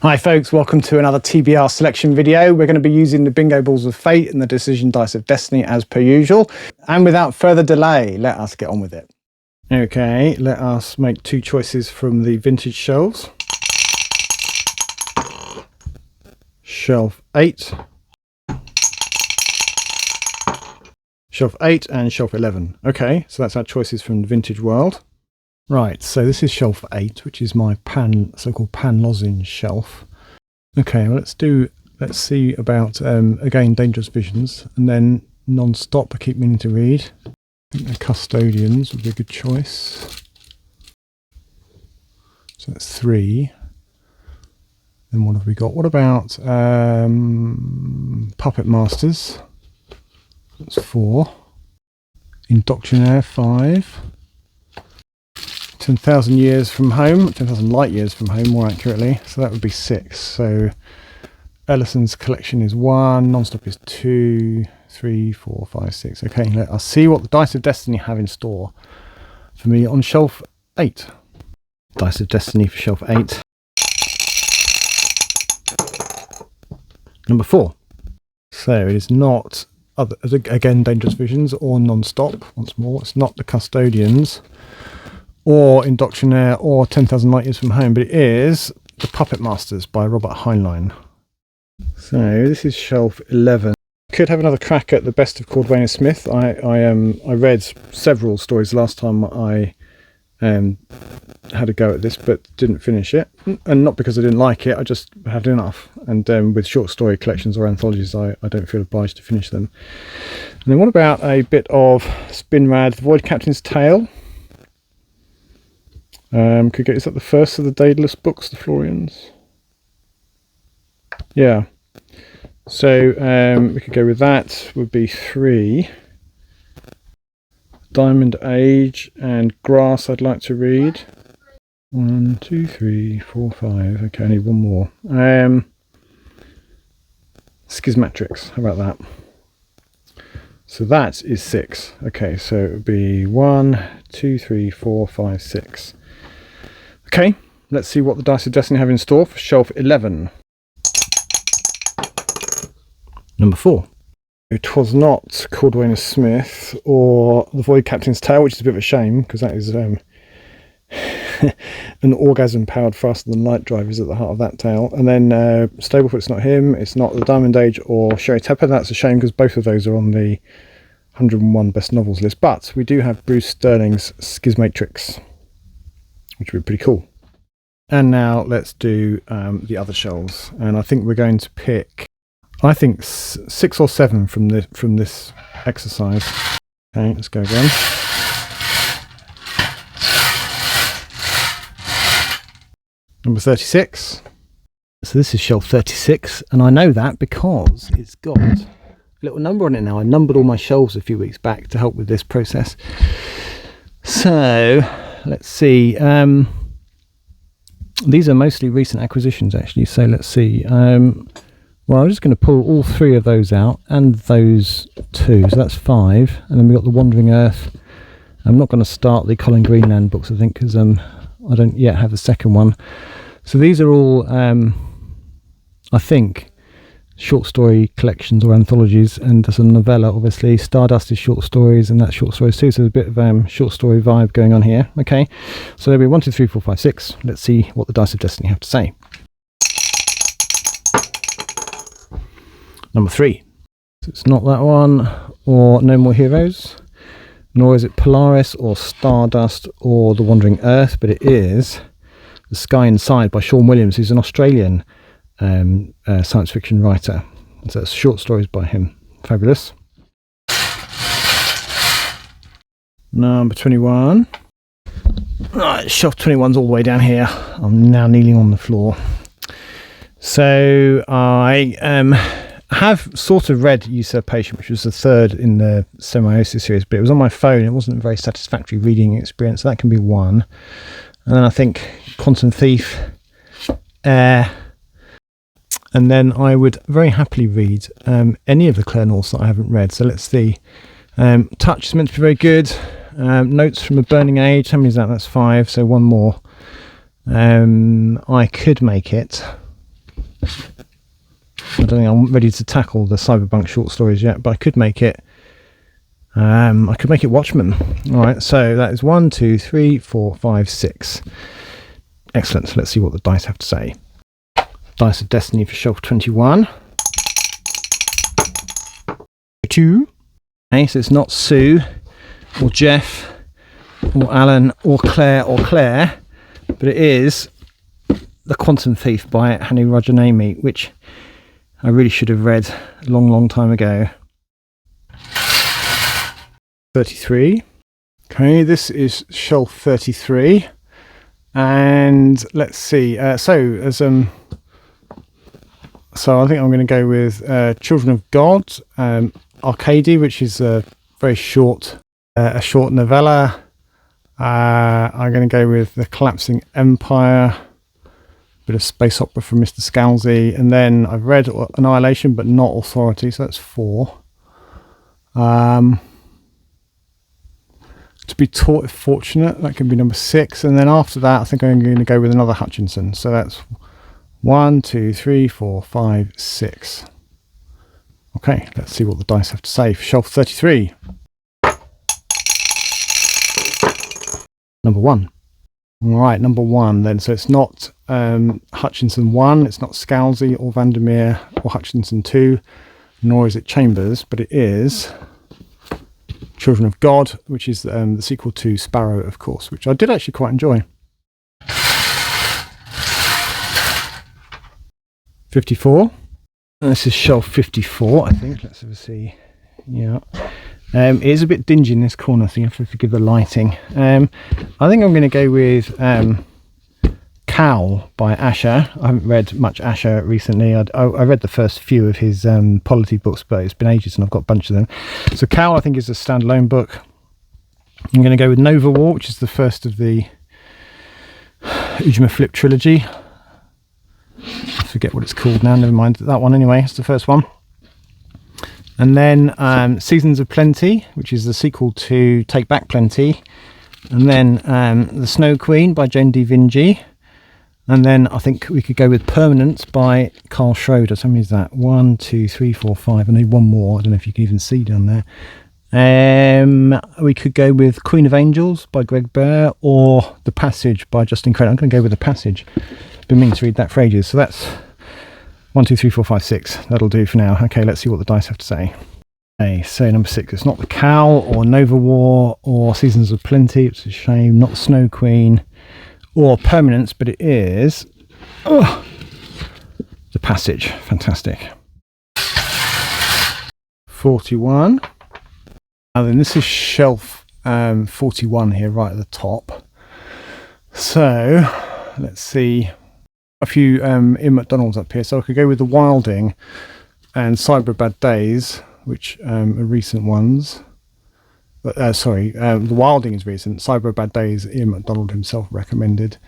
Hi folks, welcome to another TBR selection video. We're going to be using the bingo balls of fate and the decision dice of destiny as per usual. And without further delay, let us get on with it. Okay, let us make two choices from the vintage shelves. Shelf 8. Shelf 8 and shelf 11. Okay, so that's our choices from the vintage world. Right, so this is shelf 8, which is my so-called pan lozenge shelf. Okay, well let's see about, again, Dangerous Visions, and then Non-Stop, I keep meaning to read. I think the Custodians would be a good choice. So that's 3. Then what have we got? What about Puppet Masters? That's 4. Indoctrinaire, 5. 10,000 years from home, 10,000 light years from home, more accurately. So that would be 6. So Ellison's collection is 1, Non-Stop is 2, 3, 4, 5, 6. Okay, let us see what the Dice of Destiny have in store for me on shelf 8. Dice of Destiny for shelf 8. Number 4. So it is not, again, Dangerous Visions or Non-Stop. Once more, it's not the Custodians or Indoctrinaire or 10,000 Light Years from Home, but it is The Puppet Masters by Robert Heinlein. So this is shelf 11. Could have another crack at the best of Cordwainer Smith. I read several stories last time I had a go at this, but didn't finish it, and not because I didn't like it, I just had enough. And with short story collections or anthologies, I don't feel obliged to finish them. And then what about a bit of Spinrad, The Void Captain's Tale? Is that the first of the Daedalus books, the Florians? Yeah. So we could go with that. Would be 3. Diamond Age and Grass I'd like to read. 1, 2, 3, 4, 5. Okay, I need one more. Schismatrix, how about that? So that is 6. Okay, so it would be 1, 2, 3, 4, 5, 6. Okay, let's see what the Dice of Destiny have in store for shelf 11. Number 4. It was not Cordwainer Smith or The Void Captain's Tale, which is a bit of a shame, because that is an orgasm-powered faster than light drive is at the heart of that tale. And then Stablefoot's not him, it's not The Diamond Age or Sherry Tepper. That's a shame, because both of those are on the 101 best novels list. But we do have Bruce Sterling's Schismatrix, which would be pretty cool. And now let's do the other shelves, and I think we're going to pick, I think 6 or 7 from this exercise. Okay, let's go again. Number 36. So this is shelf 36, and I know that because it's got a little number on it now. I numbered all my shelves a few weeks back to help with this process. So let's see. These are mostly recent acquisitions, actually. So let's see. Well, I'm just going to pull all 3 of those out and those 2. So that's 5. And then we've got the Wandering Earth. I'm not going to start the Colin Greenland books, I think, because I don't yet have the second one. So these are all, I think, short story collections or anthologies, and there's a novella, obviously. Stardust is short stories, and that's short stories too, so there's a bit of short story vibe going on here. Okay, so there'll be 1, 2, 3, 4, 5, 6. Let's see what the Dice of Destiny have to say. Number 3. So it's not that one, or No More Heroes, nor is it Polaris or Stardust or The Wandering Earth, but it is The Sky Inside by Sean Williams, who's an Australian science fiction writer. So it's short stories by him. Fabulous. Number 21. Right, shelf 21's all the way down here. I'm now kneeling on the floor. So I have sort of read Usurpation, which was the 3rd in the Semiosis series, but it was on my phone. It wasn't a very satisfactory reading experience, so that can be 1. And then I think Quantum Thief, and then I would very happily read any of the Claire Norths that I haven't read. So let's see. Touch is meant to be very good. Notes from a Burning Age. How many is that? That's 5. So 1 more. I could make it I don't think I'm ready to tackle the cyberpunk short stories yet, but I could make it Watchmen. All right, so that is 1, 2, 3, 4, 5, 6. Excellent. So let's see what the dice have to say. Dice of Destiny for shelf 21. 2. Okay, so it's not Sue or Jeff or Alan or Claire, but it is The Quantum Thief by Hany Rajanamy, which I really should have read a long time ago. 33. Okay, this is shelf 33, and let's see. So I think I'm going to go with Children of God, Arcady, which is a very short novella. I'm going to go with The Collapsing Empire, bit of space opera from Mr. Scalzi, and then I've read Annihilation but not Authority, so that's 4. To Be Taught If Fortunate, that can be number 6, and then after that I think I'm going to go with another Hutchinson, so that's 1, 2, 3, 4, 5, 6. Okay, let's see what the dice have to say for shelf 33. Number 1. All right, number 1 then. So it's not Hutchinson 1, it's not Scalzi or Vandermeer or Hutchinson 2, nor is it Chambers, but it is Children of God, which is the sequel to Sparrow, of course, which I did actually quite enjoy. 54. This is shelf 54, I think. Let's have a see. Yeah. It is a bit dingy in this corner, so you have to forgive the lighting. I think I'm going to go with Cowl by Asher. I haven't read much Asher recently. I read the first few of his polity books, but it's been ages and I've got a bunch of them. So Cowl, I think, is a standalone book. I'm going to go with Nova War, which is the first of the Ujima Flip trilogy. I forget what it's called now, never mind. That one anyway, it's the first one. And then Seasons of Plenty, which is the sequel to Take Back Plenty. And then The Snow Queen by Jane D. Vinci. And then I think we could go with Permanence by Carl Schroeder. So how many is that? 1, 2, 3, 4, 5. I need one more. I don't know if you can even see down there. We could go with Queen of Angels by Greg Bear, or The Passage by Justin Crane. I'm going to go with The Passage. Been meaning to read that for ages. So that's 1, 2, 3, 4, 5, 6. That'll do for now. Okay, let's see what the dice have to say. Okay, so number 6. It's not The Cowl or Nova War or Seasons of Plenty. It's a shame. Not The Snow Queen or Permanence, but it is The Passage. Fantastic. 41. And then this is shelf 41 here, right at the top. So let's see. A few Ian McDonald's up here. So I could go with The Wilding and Cyber Bad Days, which are recent ones. The Wilding is recent. Cyber Bad Days, Ian McDonald himself recommended.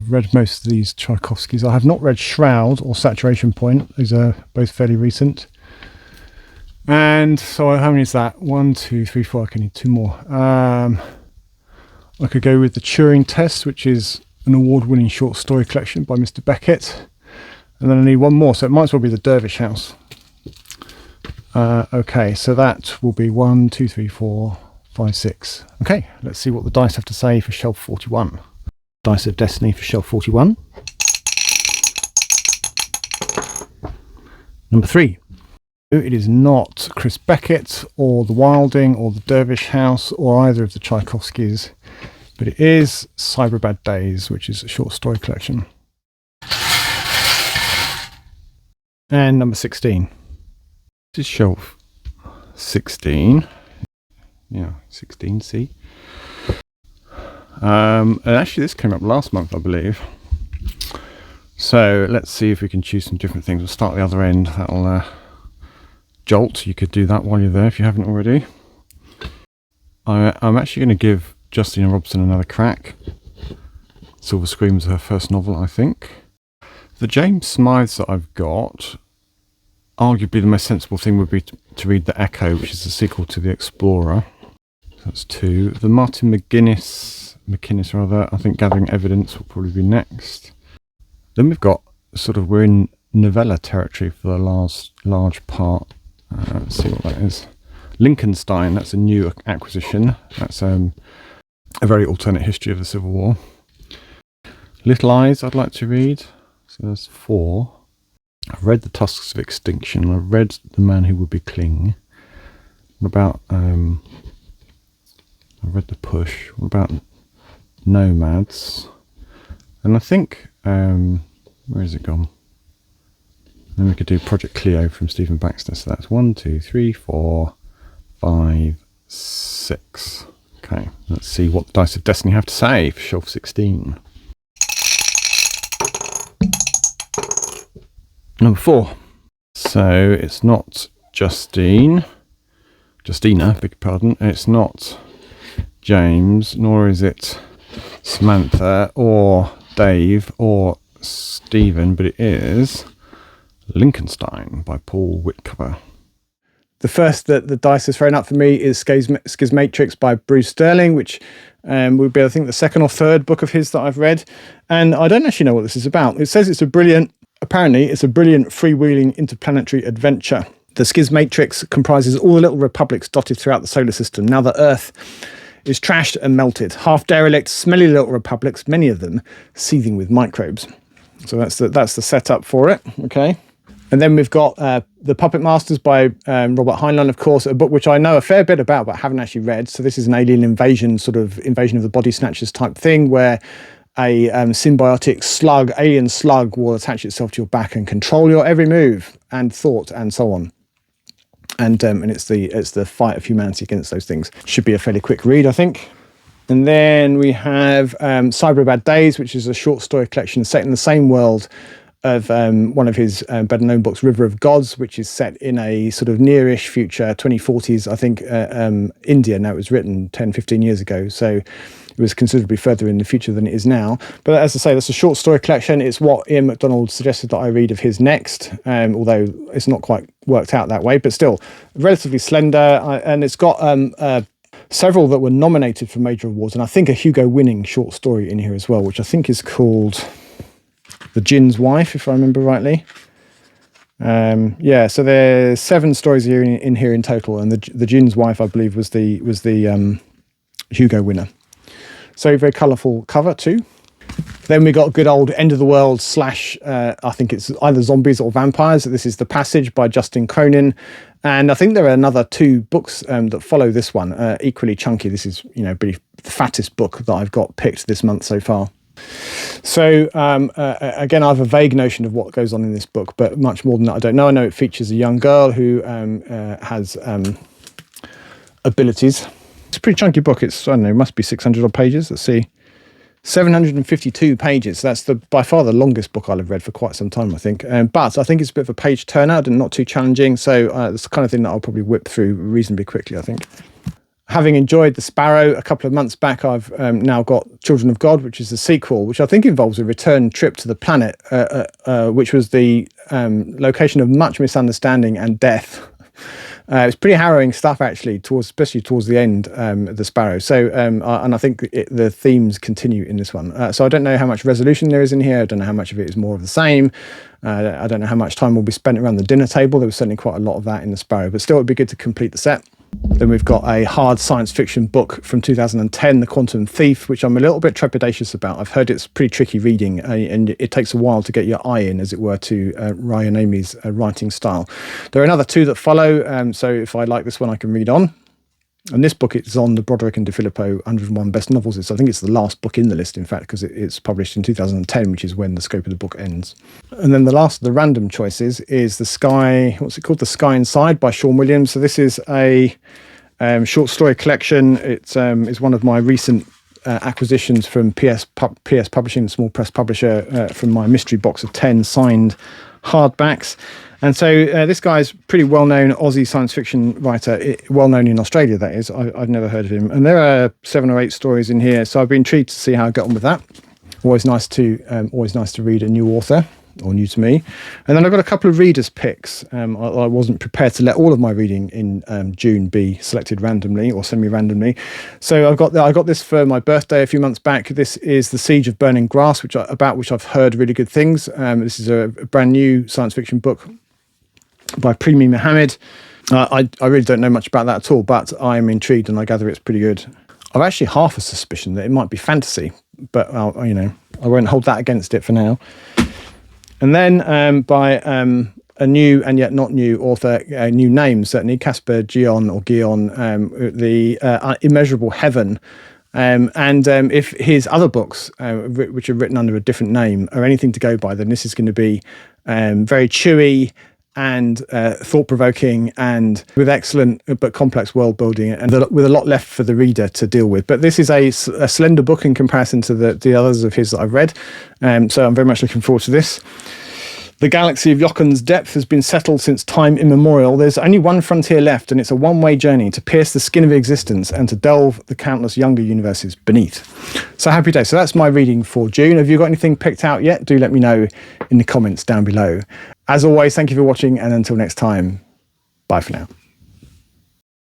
I've read most of these Tchaikovskys. I have not read Shroud or Saturation Point. These are both fairly recent. And so how many is that? 1, 2, 3, 4. I can need 2 more. I could go with The Turing Test, which is an award-winning short story collection by Mr. Beckett. And then I need one more, so it might as well be The Dervish House. Okay, so that will be 1, 2, 3, 4, 5, 6. Okay, let's see what the dice have to say for shelf 41. Dice of Destiny for shelf 41. Number 3. It is not Chris Beckett or The Wilding or The Dervish House or either of the Tchaikovskys, but it is Cyber Bad Days, which is a short story collection. And number 16. This is shelf 16. Yeah, 16C. And actually this came up last month, I believe. So let's see if we can choose some different things. We'll start at the other end. That'll Jolt. You could do that while you're there if you haven't already. I'm actually going to give Justina Robson another crack. Silver Scream was her first novel, I think. The James Smythes that I've got, arguably the most sensible thing would be to read The Echo, which is the sequel to The Explorer. So that's 2. The Martin McGuinness, I think Gathering Evidence will probably be next. Then we've got we're in novella territory for the large part. Let's see what that is. Lincolnstein, that's a new acquisition. That's a very alternate history of the Civil War. Little Eyes I'd like to read. So there's 4. I've read The Tusks of Extinction. I've read The Man Who Would Be King. What about I've read The Push. What about Nomads? And I think where has it gone? Then we could do Project Cleo from Stephen Baxter. So that's 1, 2, 3, 4, 5, 6. Okay, let's see what the Dice of Destiny have to say for shelf 16. Number 4. So it's not Justina, beg your pardon. It's not James, nor is it Samantha or Dave or Stephen, but it is Lincolnstein by Paul Whitcover. The first that the dice has thrown up for me is Schismatrix by Bruce Sterling, which would be, I think, the second or third book of his that I've read. And I don't actually know what this is about. It says apparently it's a brilliant freewheeling interplanetary adventure. The Schismatrix comprises all the little republics dotted throughout the solar system. Now that Earth is trashed and melted, half derelict, smelly little republics, many of them seething with microbes. So that's the setup for it. Okay. And then we've got The Puppet Masters by Robert Heinlein, of course, a book which I know a fair bit about but haven't actually read. So this is an alien invasion, sort of invasion of the body snatchers type thing, where a symbiotic slug, alien slug, will attach itself to your back and control your every move and thought and so on. And it's the fight of humanity against those things. Should be a fairly quick read, I think. And then we have Cyber Bad Days, which is a short story collection set in the same world of one of his better known books, River of Gods, which is set in a sort of nearish future, 2040s, I think, India. Now, it was written 10, 15 years ago, so it was considerably further in the future than it is now. But as I say, that's a short story collection. It's what Ian MacDonald suggested that I read of his next, although it's not quite worked out that way, but still relatively slender. And it's got several that were nominated for major awards, and I think a Hugo winning short story in here as well, which I think is called The Jinn's Wife, if I remember rightly. Yeah, so there's 7 stories here in here in total, and the Jinn's Wife, I believe, was the Hugo winner. So very colourful cover too. Then we got good old End of the World / I think it's either zombies or vampires. This is The Passage by Justin Cronin, and I think there are another 2 books that follow this one, equally chunky. This is, really the fattest book that I've got picked this month so far. So again, I have a vague notion of what goes on in this book, but much more than that I don't know. I know it features a young girl who has abilities. It's a pretty chunky book. It's, I don't know, it must be 600 odd pages. Let's see. 752 pages. That's by far the longest book I'll have read for quite some time, I think. But I think it's a bit of a page turner and not too challenging. So it's the kind of thing that I'll probably whip through reasonably quickly, I think. Having enjoyed The Sparrow a couple of months back, I've now got Children of God, which is the sequel, which I think involves a return trip to the planet, which was the location of much misunderstanding and death. It's pretty harrowing stuff, actually, especially towards the end of The Sparrow. So, and I think the themes continue in this one. So I don't know how much resolution there is in here. I don't know how much of it is more of the same. I don't know how much time will be spent around the dinner table. There was certainly quite a lot of that in The Sparrow, but still it'd be good to complete the set. Then we've got a hard science fiction book from 2010, The Quantum Thief, which I'm a little bit trepidatious about. I've heard it's pretty tricky reading, and it takes a while to get your eye in, as it were, to Ryan Amy's writing style. There are another 2 that follow, so if I like this one, I can read on. And this book is on the Broderick and DeFilippo 101 Best Novels. I think it's the last book in the list, in fact, because it's published in 2010, which is when the scope of the book ends. And then the last of the random choices is The Sky Inside by Sean Williams. So this is a short story collection. It's one of my recent acquisitions from PS Publishing, the small press publisher, from my mystery box of 10 signed hardbacks. And so this guy's pretty well-known Aussie science fiction writer, well-known in Australia, that is. I've never heard of him. And there are 7 or 8 stories in here, so I've been intrigued to see how I get on with that. Always nice to read a new author. or new to me. And then I've got a couple of readers' picks. I wasn't prepared to let all of my reading in June be selected randomly or semi-randomly. So I got this for my birthday a few months back. This is The Siege of Burning Grass, about which I've heard really good things. This is a brand new science fiction book by Primi Mohammed. I really don't know much about that at all, but I'm intrigued and I gather it's pretty good. I've actually half a suspicion that it might be fantasy, but I won't hold that against it for now. And then by a new and yet not new author, new name certainly, Casper Gion, The Immeasurable Heaven. If his other books, which are written under a different name, are anything to go by, then this is going to be very chewy and thought-provoking and with excellent but complex world building, and with a lot left for the reader to deal with. But this is a slender book in comparison to the others of his that I've read, so I'm very much looking forward to this. The galaxy of Jochen's depth has been settled since time immemorial. There's only one frontier left, and it's a one-way journey to pierce the skin of existence and to delve the countless younger universes beneath. So happy day. So that's my reading for June. Have you got anything picked out yet? Do let me know in the comments down below. As always, thank you for watching, and until next time, bye for now.